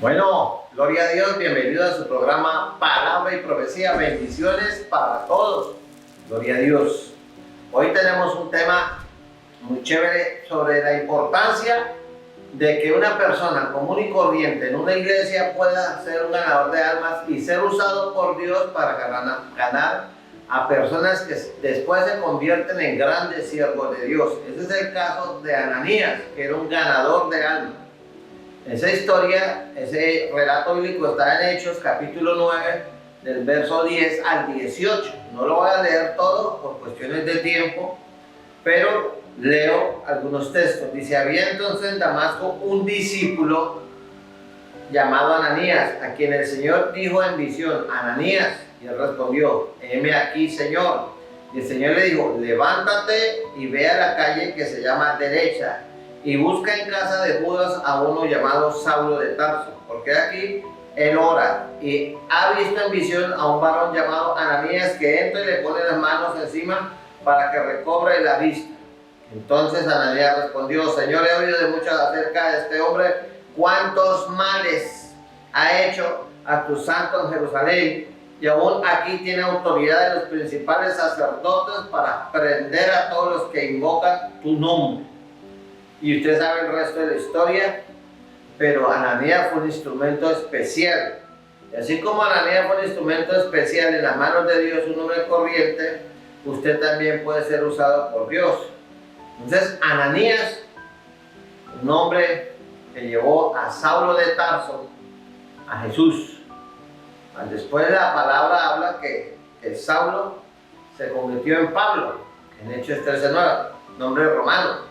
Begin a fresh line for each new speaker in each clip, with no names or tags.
Bueno, gloria a Dios, bienvenido a su programa Palabra y Profecía, bendiciones para todos, gloria a Dios. Hoy tenemos un tema muy chévere sobre la importancia de que una persona común y corriente en una iglesia pueda ser un ganador de almas y ser usado por Dios para ganar a personas que después se convierten en grandes siervos de Dios. Ese es el caso de Ananías, que era un ganador de almas. Esa historia, ese relato bíblico está en Hechos capítulo 9, del verso 10 al 18. No lo voy a leer todo por cuestiones de tiempo, pero leo algunos textos. Dice: había entonces en Damasco un discípulo llamado Ananías, a quien el Señor dijo en visión: Ananías. Y él respondió: heme aquí, Señor. Y el Señor le dijo: levántate y ve a la calle que se llama Derecha, y busca en casa de Judas a uno llamado Saulo de Tarso, porque aquí él ora y ha visto en visión a un varón llamado Ananías, que entra y le pone las manos encima para que recobre la vista. Entonces Ananías respondió: Señor, he oído de mucho acerca de este hombre, cuántos males ha hecho a tus santos en Jerusalén, y aún aquí tiene autoridad de los principales sacerdotes para prender a todos los que invocan tu nombre. Y usted sabe el resto de la historia, pero Ananías fue un instrumento especial. Y así como Ananías fue un instrumento especial en las manos de Dios, un hombre corriente, usted también puede ser usado por Dios. Entonces, Ananías, un hombre que llevó a Saulo de Tarso a Jesús. Después la palabra habla que Saulo se convirtió en Pablo, en Hechos 13:9, nombre romano.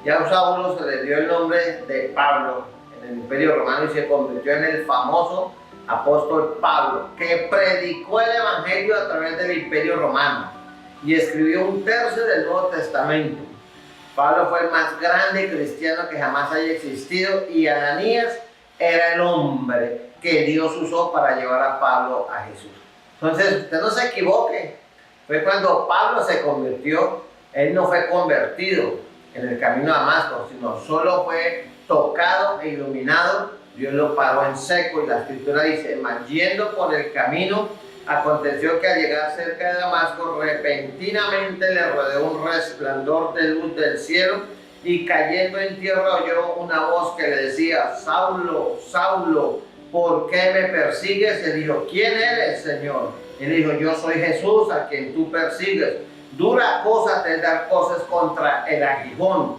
Ya a Saulo se le dio el nombre de Pablo en el Imperio Romano y se convirtió en el famoso apóstol Pablo, que predicó el Evangelio a través del Imperio Romano y escribió un tercio del Nuevo Testamento. Pablo fue el más grande cristiano que jamás haya existido, y Ananías era el hombre que Dios usó para llevar a Pablo a Jesús. Entonces, usted no se equivoque. Fue cuando Pablo se convirtió, él no fue convertido en el camino a Damasco, sino solo fue tocado e iluminado. Dios lo paró en seco, y la escritura dice: mas yendo por el camino, aconteció que al llegar cerca de Damasco, repentinamente le rodeó un resplandor de luz del cielo, y cayendo en tierra oyó una voz que le decía: Saulo, Saulo, ¿por qué me persigues? Él dijo: ¿quién eres, Señor? Él dijo: yo soy Jesús, a quien tú persigues. Dura cosa te dar cosas contra el aguijón.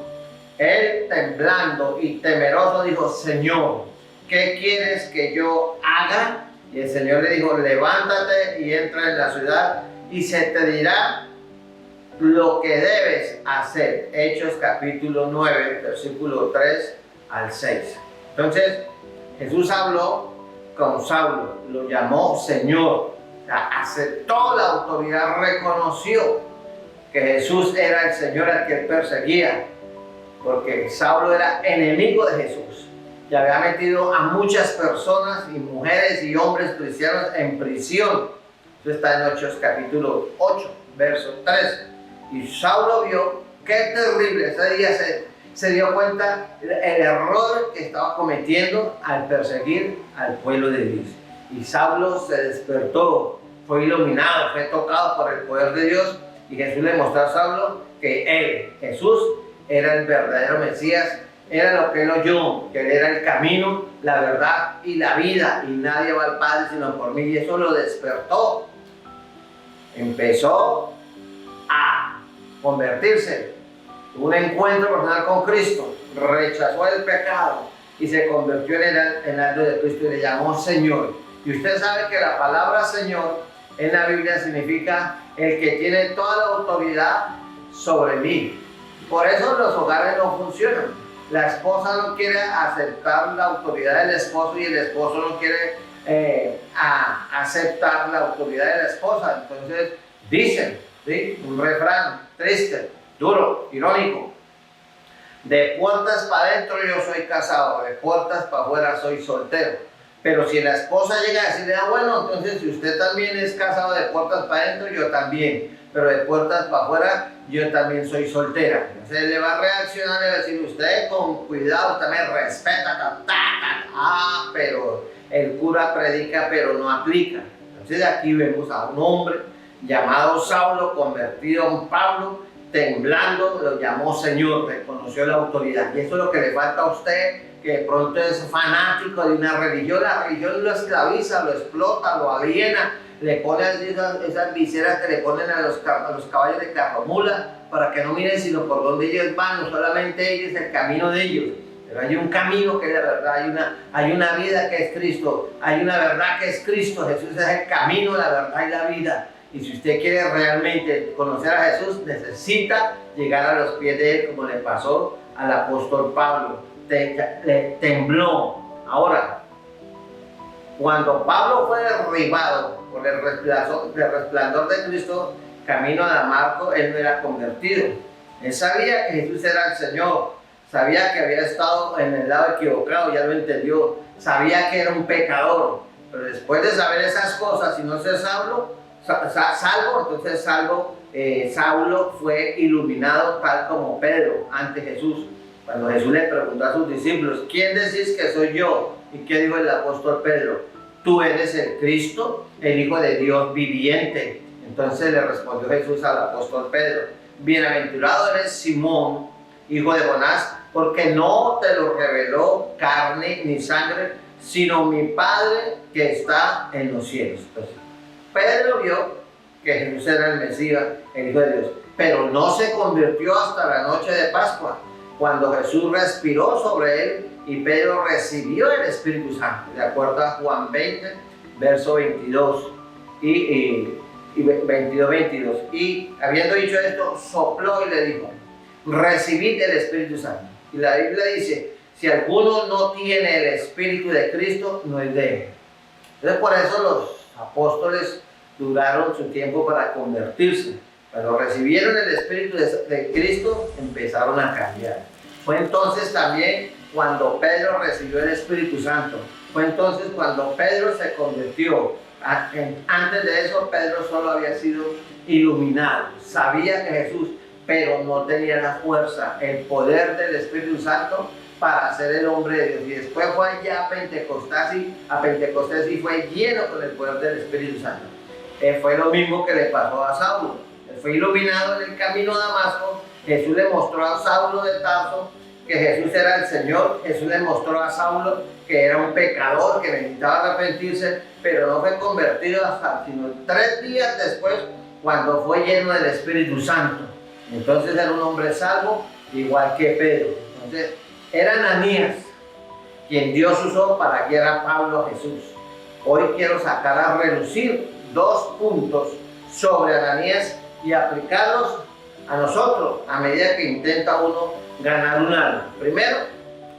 Él, temblando y temeroso, dijo: Señor, ¿qué quieres que yo haga? Y el Señor le dijo: levántate y entra en la ciudad, y se te dirá lo que debes hacer. Hechos capítulo 9, versículo 3 al 6. Entonces, Jesús habló con Saulo, lo llamó Señor, aceptó la autoridad, reconoció que Jesús era el Señor al que él perseguía, porque Saulo era enemigo de Jesús y había metido a muchas personas, y mujeres y hombres cristianos, en prisión. Eso está en Hechos capítulo 8, verso 3. Y Saulo vio qué terrible, ese día se dio cuenta el error que estaba cometiendo al perseguir al pueblo de Dios. Y Saulo se despertó, fue iluminado, fue tocado por el poder de Dios, y Jesús le mostró a Saulo que él, Jesús, era el verdadero Mesías, era lo que él oyó, que él era el camino, la verdad y la vida, y nadie va al Padre sino por mí. Y eso lo despertó. Empezó a convertirse, tuvo un encuentro personal con Cristo, rechazó el pecado y se convirtió en el heraldo de Cristo y le llamó Señor. Y usted sabe que la palabra Señor en la Biblia significa el que tiene toda la autoridad sobre mí. Por eso los hogares no funcionan. La esposa no quiere aceptar la autoridad del esposo, y el esposo no quiere aceptar la autoridad de la esposa. Entonces dicen, ¿sí?, un refrán triste, duro, irónico: de puertas para adentro yo soy casado, de puertas para afuera soy soltero. Pero si la esposa llega a decirle: bueno, entonces si usted también es casado de puertas para adentro, yo también. pero de puertas para afuera yo también soy soltera. Entonces le va a reaccionar y va a decir, usted con cuidado también respeta, pero el cura predica pero no aplica. Entonces aquí vemos a un hombre llamado Saulo, convertido en Pablo, temblando, lo llamó Señor, reconoció la autoridad. Y eso es lo que le falta a usted, que de pronto es fanático de una religión. La religión lo esclaviza, lo explota, lo aliena, le pone esas viseras que le ponen a los caballos de carromula para que no miren sino por donde ellos van, no solamente ellos, el camino de ellos. Pero hay un camino que es la verdad, hay una vida que es Cristo, hay una verdad que es Cristo. Jesús es el camino, la verdad y la vida. Y si usted quiere realmente conocer a Jesús, necesita llegar a los pies de Él, como le pasó al apóstol Pablo. Le tembló. Ahora, cuando Pablo fue derribado por el resplandor de Cristo, camino a Damasco, él no era convertido. Él sabía que Jesús era el Señor, sabía que había estado en el lado equivocado, ya lo entendió, sabía que era un pecador. Pero después de saber esas cosas y no ser salvo, entonces Saulo fue iluminado tal como Pedro ante Jesús. Cuando Jesús le preguntó a sus discípulos, ¿quién decís que soy yo? ¿Y qué dijo el apóstol Pedro? Tú eres el Cristo, el Hijo de Dios viviente. Entonces le respondió Jesús al apóstol Pedro, bienaventurado eres Simón, hijo de Jonás, porque no te lo reveló carne ni sangre, sino mi Padre que está en los cielos. Entonces, Pedro vio que Jesús era el Mesías, el Hijo de Dios, pero no se convirtió hasta la noche de Pascua, cuando Jesús respiró sobre él y Pedro recibió el Espíritu Santo, de acuerdo a Juan 20, verso 22 y 22. Y habiendo dicho esto, sopló y le dijo, recibid el Espíritu Santo. Y la Biblia dice, si alguno no tiene el Espíritu de Cristo, no es de él. Entonces por eso los apóstoles duraron su tiempo para convertirse. Cuando recibieron el Espíritu de Cristo, empezaron a cambiar. Fue entonces también cuando Pedro recibió el Espíritu Santo. Fue entonces cuando Pedro se convirtió. Antes de eso, Pedro solo había sido iluminado. Sabía que Jesús, pero no tenía la fuerza, el poder del Espíritu Santo para ser el hombre de Dios. Y después fue allá a Pentecostés y fue lleno con el poder del Espíritu Santo. Fue lo mismo que le pasó a Saulo. Él fue iluminado en el camino a Damasco. Jesús le mostró a Saulo de Tarso que Jesús era el Señor. Jesús le mostró a Saulo que era un pecador, que necesitaba arrepentirse, pero no fue convertido hasta sino 3 días después, cuando fue lleno del Espíritu Santo. Entonces era un hombre salvo, igual que Pedro. Entonces era Ananías quien Dios usó para guiar a Pablo a Jesús. Hoy quiero sacar a relucir 2 puntos sobre Ananías y aplicarlos a nosotros a medida que intenta uno ganar un alma. Primero,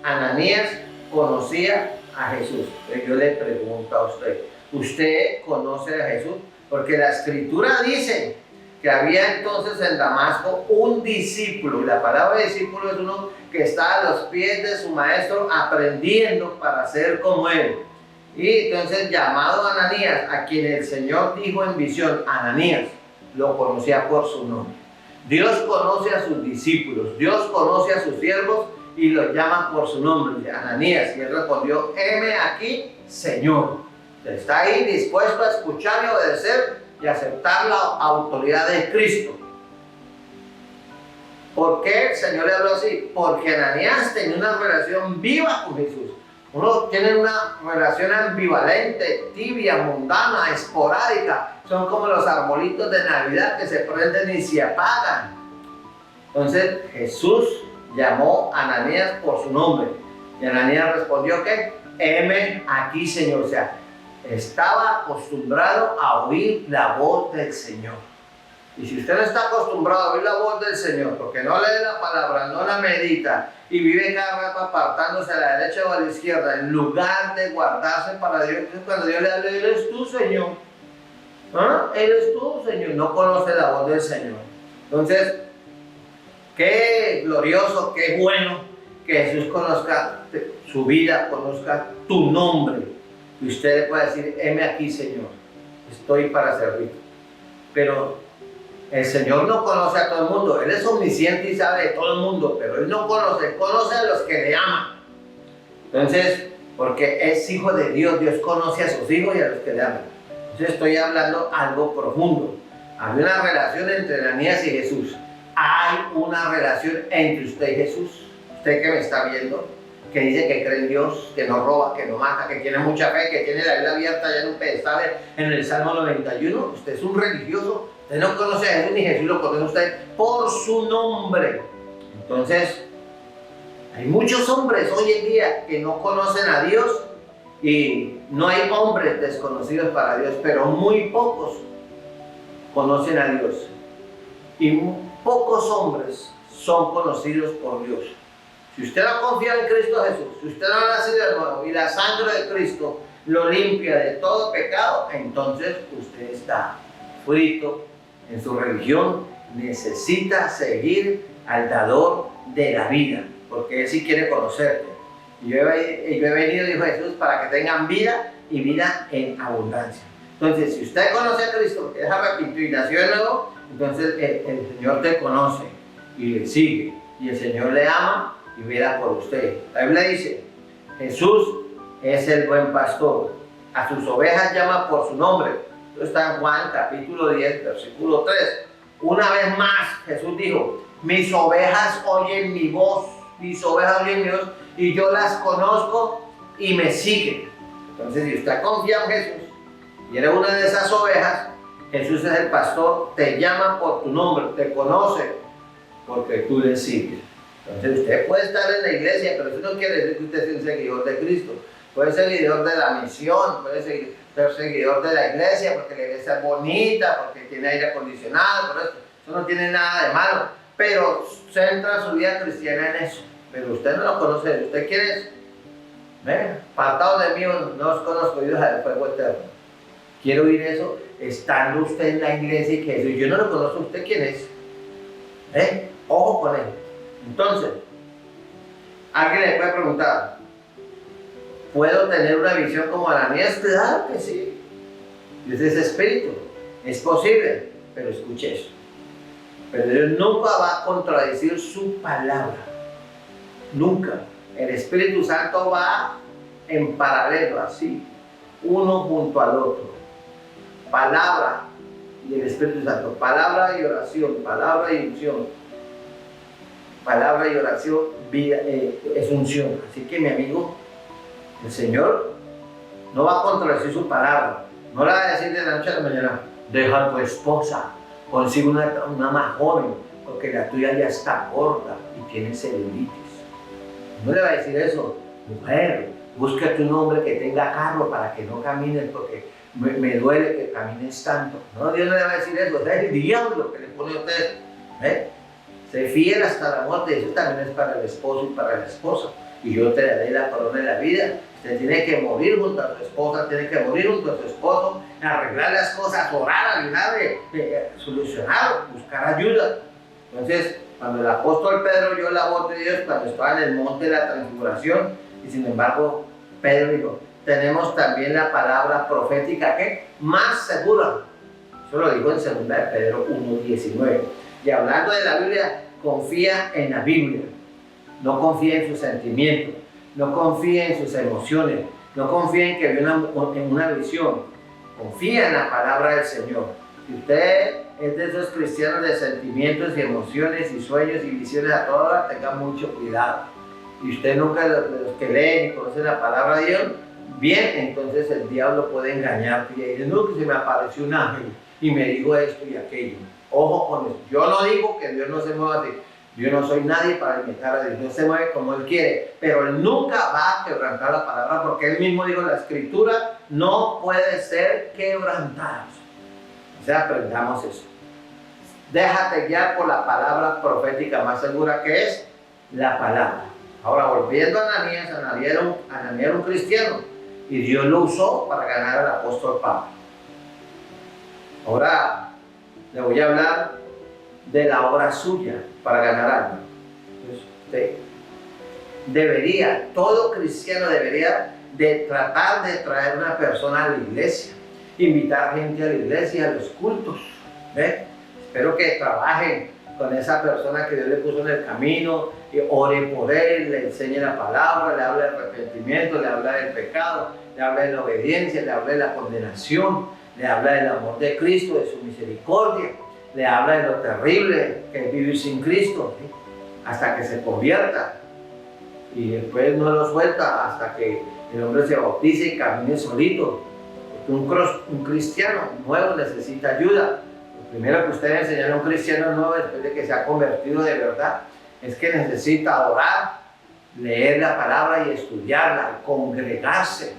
Ananías conocía a Jesús. Yo le pregunto a usted, ¿usted conoce a Jesús? Porque la Escritura dice que había entonces en Damasco un discípulo, y la palabra discípulo es uno que está a los pies de su maestro aprendiendo para ser como él. Y entonces llamado Ananías, a quien el Señor dijo en visión, Ananías, lo conocía por su nombre. Dios conoce a sus discípulos, Dios conoce a sus siervos y los llama por su nombre, Ananías. Y él respondió, heme aquí, Señor. Está ahí dispuesto a escuchar y obedecer y aceptar la autoridad de Cristo. ¿Por qué el Señor le habló así? Porque Ananías tenía una relación viva con Jesús. Uno tiene una relación ambivalente, tibia, mundana, esporádica. Son como los arbolitos de Navidad que se prenden y se apagan. Entonces Jesús llamó a Ananías por su nombre. Y Ananías respondió que, heme aquí, Señor. O sea, estaba acostumbrado a oír la voz del Señor. Y si usted no está acostumbrado a oír la voz del Señor, porque no lee la palabra, no la medita, y vive cada rato apartándose a la derecha o a la izquierda, en lugar de guardarse para Dios, entonces cuando Dios le habla, Él es tú, Señor. ¿Ah? Él es tú, Señor. No conoce la voz del Señor. Entonces, qué glorioso, qué bueno que Jesús conozca su vida, conozca tu nombre. Y usted le puede decir, heme aquí, Señor. Estoy para servir. Pero El Señor no conoce a todo el mundo. Él es omnisciente y sabe de todo el mundo, pero Él no conoce, conoce a los que le aman. Entonces, porque es hijo de Dios, Dios conoce a sus hijos y a los que le aman. Entonces estoy hablando algo profundo. Hay una relación entre Ananías y Jesús. Hay una relación entre usted y Jesús. Usted que me está viendo, que dice que cree en Dios, que no roba, que no mata, que tiene mucha fe, que tiene la Biblia abierta ya en un pedestal en el Salmo 91. Usted es un religioso. Usted no conoce a Jesús ni Jesús lo conoce a usted por su nombre. Entonces, hay muchos hombres hoy en día que no conocen a Dios y no hay hombres desconocidos para Dios, pero muy pocos conocen a Dios y pocos hombres son conocidos por Dios. Si usted no confía en Cristo Jesús, si usted no ha nacido de nuevo y la sangre de Cristo lo limpia de todo pecado, entonces usted está frito en su religión. Necesita seguir al dador de la vida, porque Él sí quiere conocerte. Y yo he venido, dijo Jesús, para que tengan vida y vida en abundancia. Entonces, si usted conoce a Cristo, porque es arrepentido y nació de nuevo, entonces el Señor te conoce y le sigue. Y el Señor le ama y vela por usted. La Biblia dice, Jesús es el buen pastor. A sus ovejas llama por su nombre. Esto está en Juan capítulo 10, versículo 3. Una vez más Jesús dijo, mis ovejas oyen mi voz. Mis ovejas oyen mi voz y yo las conozco y me siguen. Entonces, si usted confía en Jesús y eres una de esas ovejas, Jesús es el pastor, te llama por tu nombre, te conoce porque tú le sigues. Entonces, usted puede estar en la iglesia, pero eso no quiere decir que usted sea un seguidor de Cristo. Puede ser seguidor de la misión, puede ser seguidor de la iglesia porque la iglesia es bonita, porque tiene aire acondicionado, pero eso no tiene nada de malo. Pero centra su vida cristiana en eso. Pero usted no lo conoce, usted quiere, apartados de mí, no os conozco, hijos del fuego eterno. Quiero oír eso, estando usted en la iglesia y que Jesús, yo no lo conozco, ¿usted quién es? Ojo con él. Entonces, alguien le puede preguntar, ¿puedo tener una visión como Ananías? Claro que sí. Dios es espíritu, es posible, pero escuche eso. Pero Dios nunca va a contradecir su palabra. Nunca. El Espíritu Santo va en paralelo, así, uno junto al otro. Palabra y el Espíritu Santo. Palabra y oración, palabra y unción. Palabra y oración, vida, es unción. Así que, mi amigo, el Señor no va a contradecir su palabra. No le va a decir de la noche a la mañana, deja a tu esposa, consigue una más joven, porque la tuya ya está gorda y tiene celulitis. No le va a decir eso, mujer, búscate un hombre que tenga carro para que no camines, porque me duele que camines tanto. No, Dios no le va a decir eso, es el diablo que le pone a usted. Sé fiel hasta la muerte, eso también es para el esposo y para la esposa. Y yo te daré la corona de la vida. Usted tiene que morir junto a su esposa, tiene que morir junto a su esposo, arreglar las cosas, orar, ayudar, solucionar, buscar ayuda. Entonces, cuando el apóstol Pedro oyó la voz de Dios, cuando estaba en el monte de la transfiguración, y sin embargo, Pedro dijo, tenemos también la palabra profética, ¿qué? Más segura. Eso lo dijo en 2 de Pedro 1:19. Y hablando de la Biblia, confía en la Biblia. No confía en sus sentimientos, no confía en sus emociones, no confía en que vio en una visión. Confía en la palabra del Señor. Si usted es de esos cristianos de sentimientos y emociones y sueños y visiones a toda hora, tenga mucho cuidado. Y usted nunca, de los que leen y conocen la palabra de Dios, bien, entonces el diablo puede engañarte y decir, no, que se me apareció un ángel y me dijo esto y aquello. Ojo con eso. Yo no digo que Dios no se mueva así. Yo no soy nadie para imitar a Dios. Dios se mueve como Él quiere, pero Él nunca va a quebrantar la palabra porque Él mismo dijo en la Escritura, no puede ser quebrantada. O sea, aprendamos eso. Déjate guiar por la palabra profética más segura que es la palabra. Ahora, volviendo a Ananías, Ananías era un cristiano y Dios lo usó para ganar al apóstol Pablo. Ahora le voy a hablar de la obra suya para ganar alma. Entonces, usted todo cristiano debería de tratar de traer una persona a la iglesia, invitar gente a la iglesia, a los cultos. Espero que trabajen con esa persona que Dios le puso en el camino, y ore por él, le enseñe la palabra, le habla del arrepentimiento, le habla del pecado, le habla de la obediencia, le habla de la condenación, le habla del amor de Cristo, de su misericordia, le habla de lo terrible que es vivir sin Cristo, ¿sí? Hasta que se convierta. Y después no lo suelta hasta que el hombre se bautice y camine solito. Porque un cristiano nuevo necesita ayuda. Lo primero que usted debe enseñar a un cristiano nuevo después de que se ha convertido de verdad es que necesita orar, leer la palabra y estudiarla, congregarse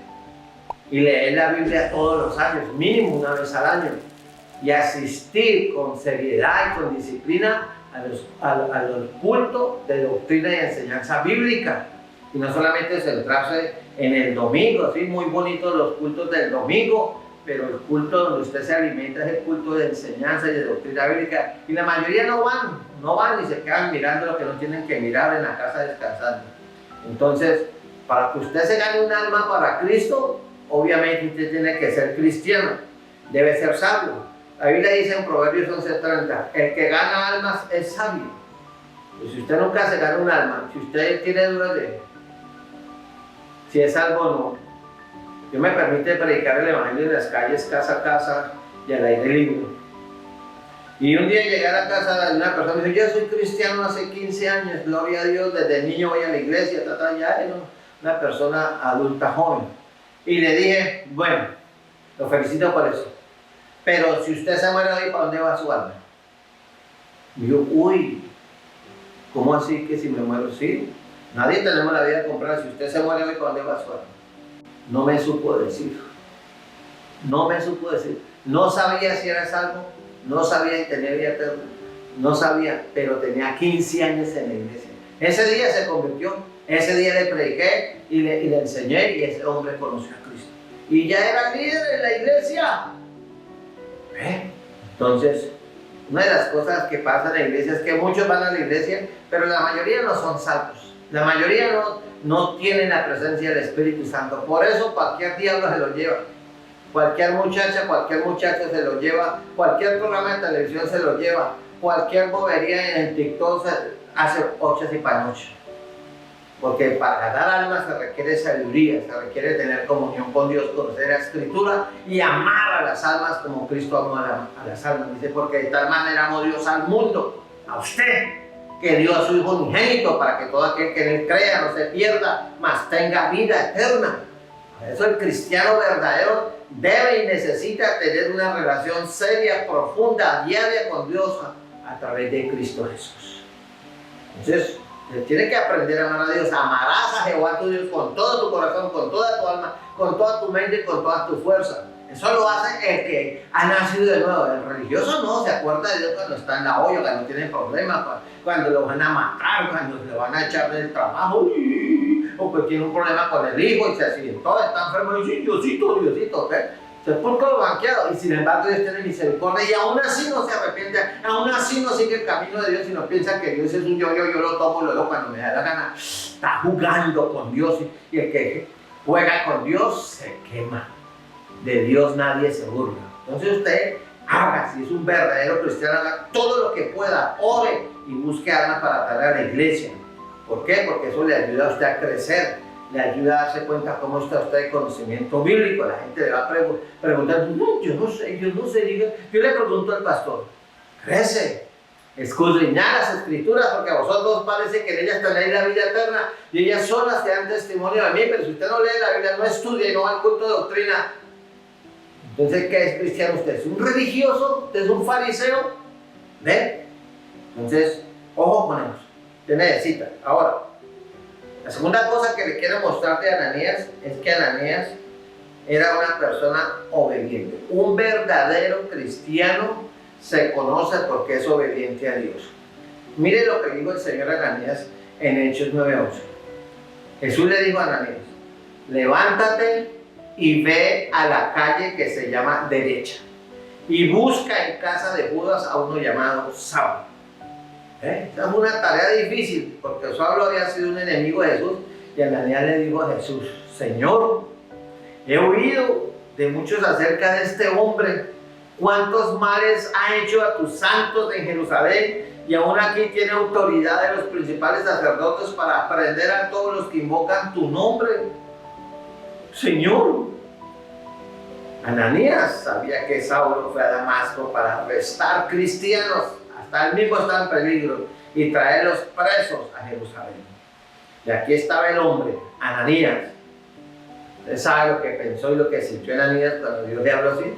y leer la Biblia todos los años, mínimo una vez al año, y asistir con seriedad y con disciplina a los cultos de doctrina y enseñanza bíblica, y no solamente centrarse en el domingo, ¿sí? Muy bonitos los cultos del domingo, pero el culto donde usted se alimenta es el culto de enseñanza y de doctrina bíblica, y la mayoría no van y se quedan mirando lo que no tienen que mirar en la casa descansando. Entonces, para que usted se gane un alma para Cristo, obviamente usted tiene que ser cristiano, debe ser sabio. La Biblia dice en Proverbios 11:30, el que gana almas es sabio. Y si usted nunca se gana un alma, si usted tiene dudas de si es salvo o no, Dios me permite predicar el evangelio en las calles, casa a casa y al aire libre. Y un día llegué a la casa de una persona y me dijo, yo soy cristiano hace 15 años, gloria a Dios, desde niño voy a la iglesia, ya era una persona adulta joven. Y le dije, bueno, lo felicito por eso, pero si usted se muere hoy, ¿para dónde va su alma? Y dijo, uy, ¿cómo así que si me muero? Sí, nadie tenemos la vida comprada, si usted se muere hoy, ¿para dónde va su alma? No me supo decir, no sabía si era salvo, no sabía si tenía vida eterna, no sabía, pero tenía 15 años en la iglesia. Ese día se convirtió, ese día le prediqué y le enseñé, y ese hombre conoció a Cristo. Y ya era líder en la iglesia. Entonces, una de las cosas que pasa en la iglesia es que muchos van a la iglesia, pero la mayoría no son salvos. La mayoría no tienen la presencia del Espíritu Santo. Por eso cualquier diablo se lo lleva. Cualquier muchacha, cualquier muchacho se lo lleva. Cualquier programa de televisión se lo lleva. Cualquier bobería en TikTok hace ochas y panochas. Porque para ganar almas se requiere sabiduría, se requiere tener comunión con Dios, conocer la Escritura y amar a las almas como Cristo amó a las almas. Dice, porque de tal manera amó Dios al mundo, a usted, que dio a su Hijo unigénito para que todo aquel que en él crea no se pierda, mas tenga vida eterna. Por eso el cristiano verdadero debe y necesita tener una relación seria, profunda, diaria con Dios a través de Cristo Jesús. Entonces, tienes que aprender a amar a Dios. Amarás a Jehová tu Dios con todo tu corazón, con toda tu alma, con toda tu mente y con toda tu fuerza. Eso lo hace el que ha nacido de nuevo. El religioso no se acuerda de Dios cuando está en la olla, cuando tiene problemas, cuando lo van a matar, cuando le van a echar del trabajo, o que tiene un problema con el hijo y se accidentó, está enfermo y dice, Diosito, sepulcro banqueado. Y sin embargo Dios tiene misericordia y aún así no se arrepiente, aún así no sigue el camino de Dios, sino piensa que Dios es un yo lo tomo, lo doy cuando me da la gana. Está jugando con Dios, y el que juega con Dios se quema. De Dios nadie se burla. Entonces usted haga, si es un verdadero cristiano, haga todo lo que pueda, ore y busque almas para traer a la iglesia. ¿Por qué? Porque eso le ayuda a usted a crecer, le ayuda a darse cuenta cómo está usted de conocimiento bíblico. La gente le va a preguntar, no, yo no sé, diga. Yo le pregunto al pastor, crece, escudriñad las escrituras, porque a vosotros parece que en ellas tenéis la vida eterna, y ellas son las que dan testimonio de mí, pero si usted no lee la Biblia, no estudia y no va al culto de doctrina, entonces, ¿qué es cristiano usted? ¿Es un religioso? ¿Usted es un fariseo? ¿Ve? Entonces, ojo con eso. Usted necesita. Ahora, la segunda cosa que le quiero mostrar de Ananías es que Ananías era una persona obediente. Un verdadero cristiano se conoce porque es obediente a Dios. Mire lo que dijo el Señor a Ananías en Hechos 9:11. Jesús le dijo a Ananías, levántate y ve a la calle que se llama Derecha y busca en casa de Judas a uno llamado Saulo. Esa es una tarea difícil, porque Saulo había sido un enemigo de Jesús, y Ananías le dijo a Jesús, Señor, he oído de muchos acerca de este hombre, ¿Cuántos males ha hecho a tus santos en Jerusalén? Y aún aquí tiene autoridad de los principales sacerdotes para prender a todos los que invocan tu nombre. Señor, Ananías sabía que Saulo fue a Damasco para arrestar cristianos, hasta él mismo estaba en peligro, y traerlos presos a Jerusalén. Y aquí estaba el hombre, Ananías. ¿Usted sabe lo que pensó y lo que sintió Ananías cuando Dios le habló así?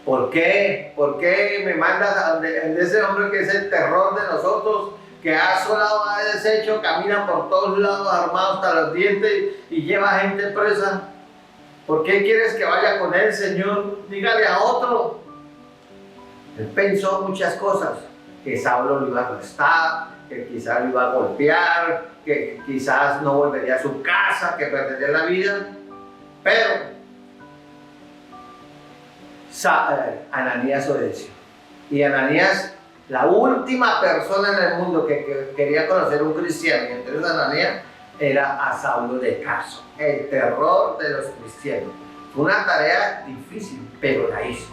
¿Por qué? ¿Por qué me mandas a donde ese hombre que es el terror de nosotros, que ha asolado, ha deshecho, camina por todos lados armado hasta los dientes y lleva gente presa? ¿Por qué quieres que vaya con él, Señor? Dígale a otro. Él pensó muchas cosas, que Saulo lo iba a arrestar, que quizás lo iba a golpear, que quizás no volvería a su casa, que perdería la vida. Pero Ananías obedeció. Y Ananías, la última persona en el mundo que quería conocer un cristiano, y entonces Ananías era a Saulo de Tarso, el terror de los cristianos. Fue una tarea difícil, pero la hizo.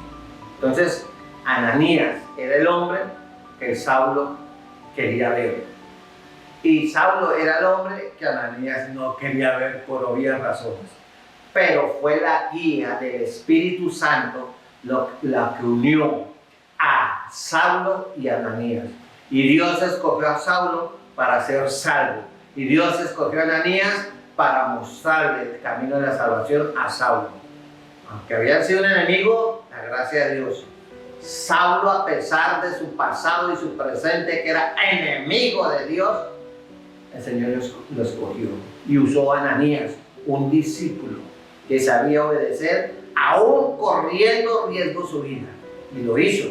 Entonces, Ananías era el hombre que Saulo quería ver. Y Saulo era el hombre que Ananías no quería ver por obvias razones. Pero fue la guía del Espíritu Santo la que unió a Saulo y a Ananías. Y Dios escogió a Saulo para ser salvo. Y Dios escogió a Ananías para mostrarle el camino de la salvación a Saulo. Aunque había sido un enemigo, la gracia de Dios. Saulo, a pesar de su pasado y su presente, que era enemigo de Dios, el Señor lo escogió. Y usó a Ananías, un discípulo que sabía obedecer, aún corriendo riesgo su vida. Y lo hizo.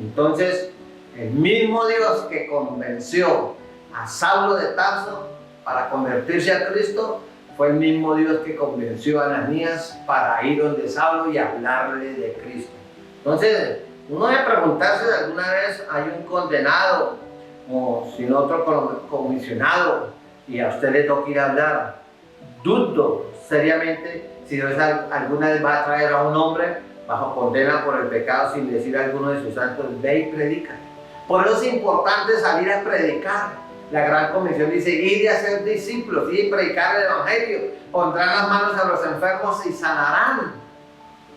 Entonces, el mismo Dios que convenció a Saulo de Tarso para convertirse a Cristo, fue el mismo Dios que convenció a Ananías para ir donde Saulo y hablarle de Cristo. Entonces, uno debe preguntarse si alguna vez hay un condenado o sin otro comisionado y a usted le toca ir a hablar. Dudo seriamente si Dios alguna vez va a traer a un hombre bajo condena por el pecado sin decir a alguno de sus santos, ve y predica. Por eso es importante salir a predicar. La gran comisión dice, ir y hacer discípulos, ir y predicar el evangelio, pondrán las manos a los enfermos y sanarán.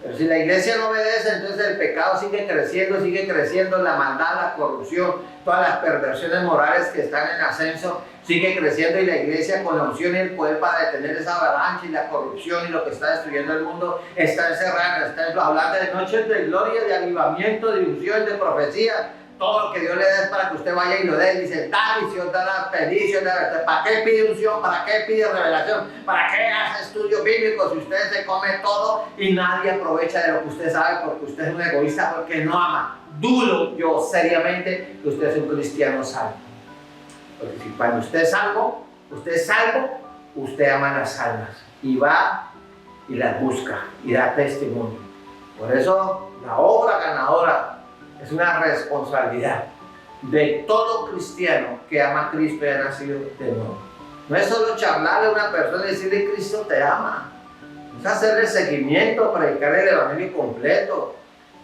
Pero si la iglesia no obedece, entonces el pecado sigue creciendo, la maldad, la corrupción, todas las perversiones morales que están en ascenso, sigue creciendo, y la iglesia con la unción y el poder para detener esa avalancha y la corrupción y lo que está destruyendo el mundo está encerrada, está hablando de noches de gloria, de avivamiento, de unción, de profecía. Todo lo que Dios le dé es para que usted vaya y lo dé. Dice, da visión, da bendición, ¿para qué pide unción? ¿Para qué pide revelación? ¿Para qué hace estudios bíblicos si usted se come todo y nadie aprovecha de lo que usted sabe porque usted es un egoísta, porque no ama? Dudo yo seriamente que usted es un cristiano salvo. Porque si cuando usted es salvo, usted ama las almas y va y las busca y da testimonio. Por eso la obra ganadora es una responsabilidad de todo cristiano que ama a Cristo y ha nacido de nuevo. No es solo charlarle a una persona y decirle Cristo te ama. Es hacerle seguimiento, predicarle el evangelio completo.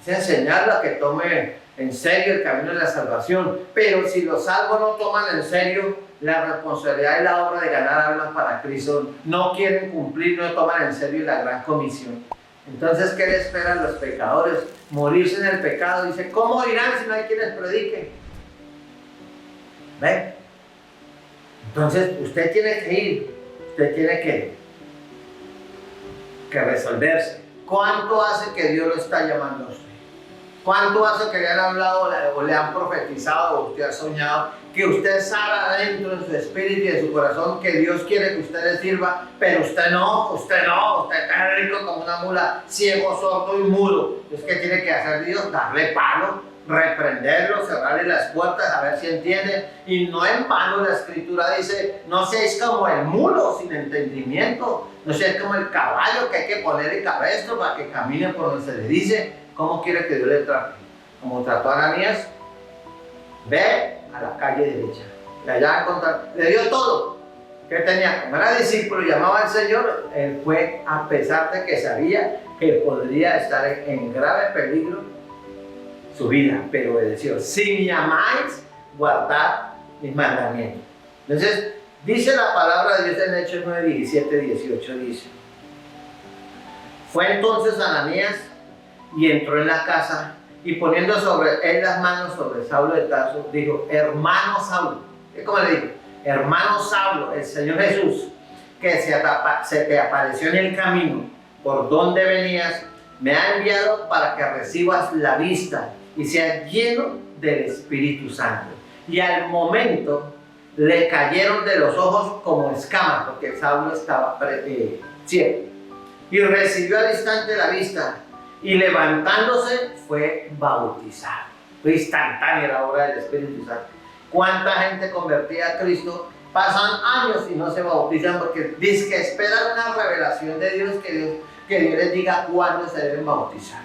Es enseñarle a que tome en serio el camino de la salvación. Pero si los salvos no toman en serio la responsabilidad y la obra de ganar almas para Cristo, no quieren cumplir, no toman en serio la gran comisión. Entonces, ¿qué le esperan los pecadores? Morirse en el pecado. Dice, ¿cómo irán si no hay quienes prediquen? ¿Ven? Entonces, usted tiene que ir, usted tiene que resolverse. ¿Cuánto hace que Dios lo está llamando a usted? ¿Cuánto hace que le han hablado o le han profetizado o usted ha soñado que usted sabe adentro en su espíritu y en su corazón que Dios quiere que usted le sirva, pero usted está rico como una mula, ciego, sordo y mudo? Entonces, ¿qué tiene que hacer Dios? Darle palo, reprenderlo, cerrarle las puertas, a ver si entiende. Y no en vano la Escritura dice, no seáis como el mulo sin entendimiento, no seáis como el caballo que hay que ponerle cabestro para que camine por donde se le dice. ¿Cómo quiere que Dios le trate? Como trató a Ananías, ve a la calle derecha. Y allá encontrar, le dio todo. ¿Qué tenía? Como era discípulo y llamaba al Señor, él fue a pesar de que sabía que podría estar en grave peligro su vida, pero obedeció. Si me amáis, guardad mis mandamientos. Entonces, dice la palabra de Dios en Hechos 9, 17, 18, dice: fue entonces Ananías y entró en la casa, y poniendo sobre él las manos sobre Saulo de Tarso, dijo: hermano Saulo, ¿cómo le digo? Hermano Saulo, el Señor Jesús, que se te apareció en el camino por donde venías, me ha enviado para que recibas la vista y seas lleno del Espíritu Santo. Y al momento le cayeron de los ojos como escamas, porque Saulo estaba ciego, y recibió al instante la vista, y levantándose fue bautizado. Fue instantánea la obra del Espíritu Santo. ¿Cuánta gente convertida a Cristo pasan años y no se bautizan porque dicen que esperan una revelación de Dios, que Dios les diga cuándo se deben bautizar?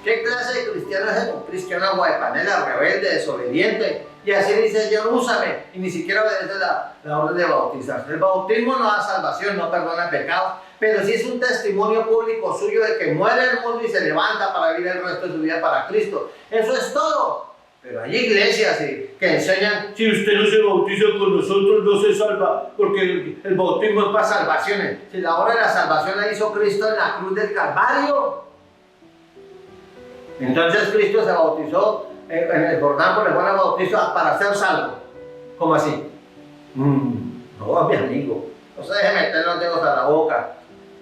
¿Qué clase de cristiano es un cristiano guaypanela, rebelde, desobediente? Y así dice: Dios, úsame, y ni siquiera obedece la orden de bautizarse. El bautismo no da salvación, no perdona pecados, pero sí es un testimonio público suyo de que muere el mundo y se levanta para vivir el resto de su vida para Cristo. Eso es todo. Pero hay iglesias que enseñan: si usted no se bautiza con nosotros, no se salva, porque el bautismo es para salvaciones. Si la obra de la salvación la hizo Cristo en la cruz del Calvario. Entonces Cristo se bautizó en el Jordán por el Juan Bautista para ser salvo. ¿Cómo así? No, mi amigo, no se deje meter los dedos a la boca.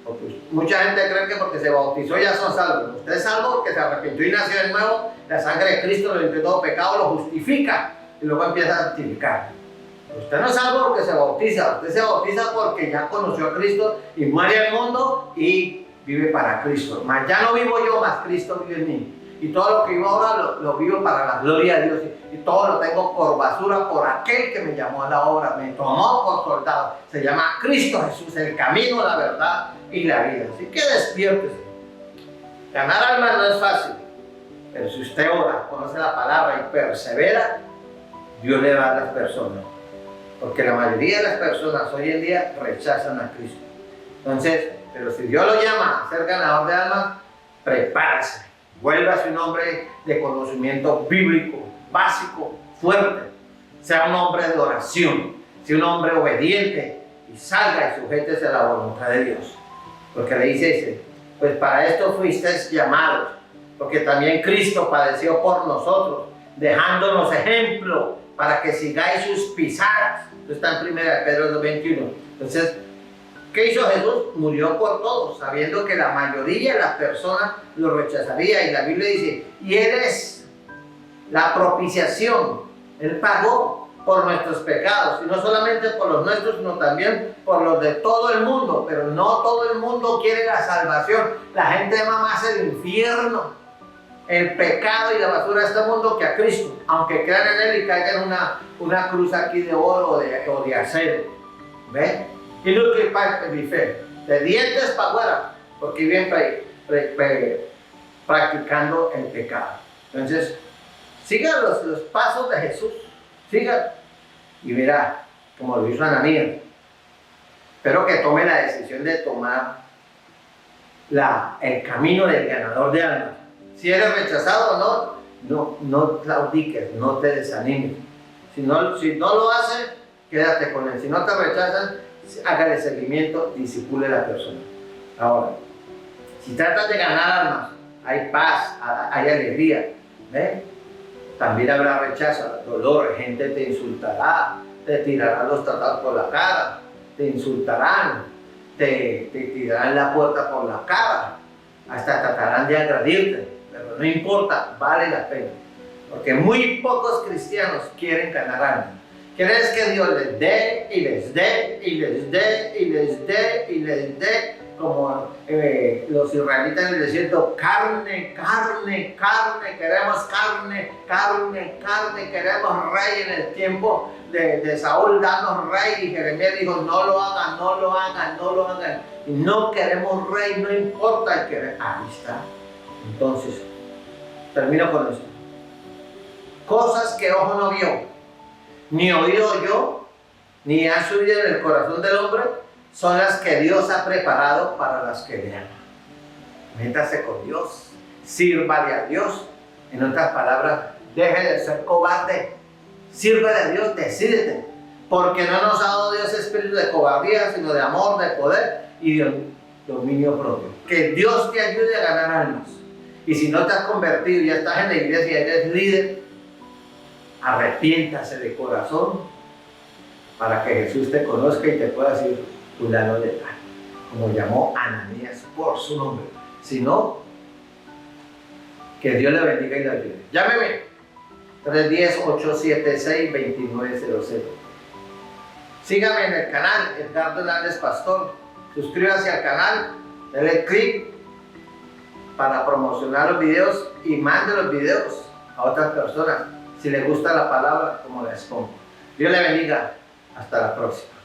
Porque mucha gente cree que porque se bautizó ya son salvos. Usted es salvo porque se arrepintió y nació de nuevo. La sangre de Cristo lo limpió todo pecado, lo justifica y luego empieza a santificar. Usted no es salvo porque se bautiza. Usted se bautiza porque ya conoció a Cristo y muere al mundo y vive para Cristo. Mas ya no vivo yo, más Cristo vive en mí. Y todo lo que vivo ahora lo vivo para la gloria de Dios. Y todo lo tengo por basura por aquel que me llamó a la obra, me tomó por soldado. Se llama Cristo Jesús, el camino, la verdad y la vida. Así que despiértese. Ganar almas no es fácil, pero si usted ora, conoce la palabra y persevera, Dios le va a las personas. Porque la mayoría de las personas hoy en día rechazan a Cristo. Entonces, pero si Dios lo llama a ser ganador de almas, prepárese. Vuélvase un hombre de conocimiento bíblico, básico, fuerte. Sea un hombre de oración, sea un hombre obediente y salga y sujétese a la voluntad de Dios. Porque le dice, pues para esto fuisteis llamados, porque también Cristo padeció por nosotros, dejándonos ejemplo para que sigáis sus pisadas. Esto está en 1 Pedro 2:21. Entonces, ¿qué hizo Jesús? Murió por todos, sabiendo que la mayoría de las personas lo rechazaría. Y la Biblia dice: y Él es la propiciación. Él pagó por nuestros pecados, y no solamente por los nuestros, sino también por los de todo el mundo. Pero no todo el mundo quiere la salvación. La gente ama más el infierno, el pecado y la basura de este mundo que a Cristo, aunque crean en Él y caigan una cruz aquí de oro o de acero. ¿Ven? Y no que fe, de dientes para afuera, porque viven practicando el pecado. Entonces, siga los pasos de Jesús, siga y verá, como lo hizo Ananías. Espero que tome la decisión de tomar el camino del ganador de almas. Si eres rechazado o no claudiques, no te desanimes. Si no lo haces, quédate con él. Si no te rechazan, hágale seguimiento, disipule a la persona. Ahora, si tratas de ganar almas, hay paz, hay alegría. ¿Ven? También habrá rechazo, dolor, gente te insultará, te tirarán los tratados por la cara, te insultarán, te tirarán la puerta por la cara, hasta tratarán de agredirte, pero no importa, vale la pena. Porque muy pocos cristianos quieren ganar almas. Quieren que Dios les dé y les dé y les dé y les dé y les dé, como los israelitas en el desierto: carne, carne, carne, queremos carne, carne, carne, queremos rey. En el tiempo de Saúl, danos rey, y Jeremías dijo: no lo hagan, no lo hagan, no lo hagan, y no queremos rey, no importa el querer. Ahí está. Entonces, termino con esto: cosas que ojo no vio, ni oído oyó, ni ha subido en el corazón del hombre, son las que Dios ha preparado para las que le aman. Métase con Dios, sírvale a Dios. En otras palabras, deje de ser cobarde, sírvale a Dios, decídete, porque no nos ha dado Dios espíritu de cobardía, sino de amor, de poder y de dominio propio. Que Dios te ayude a ganar almas. Y si no te has convertido, ya estás en la iglesia, eres líder, arrepiéntase de corazón para que Jesús te conozca y te pueda decir fulano de tal, como llamó a Ananías por su nombre. Si no, que Dios le bendiga y le ayude. Llámeme 310-876-2900. Sígame en el canal Edgardo Hernández Pastor. Suscríbase al canal, denle clic para promocionar los videos y mande los videos a otras personas si les gusta la palabra como la expongo. Dios le bendiga. Hasta la próxima.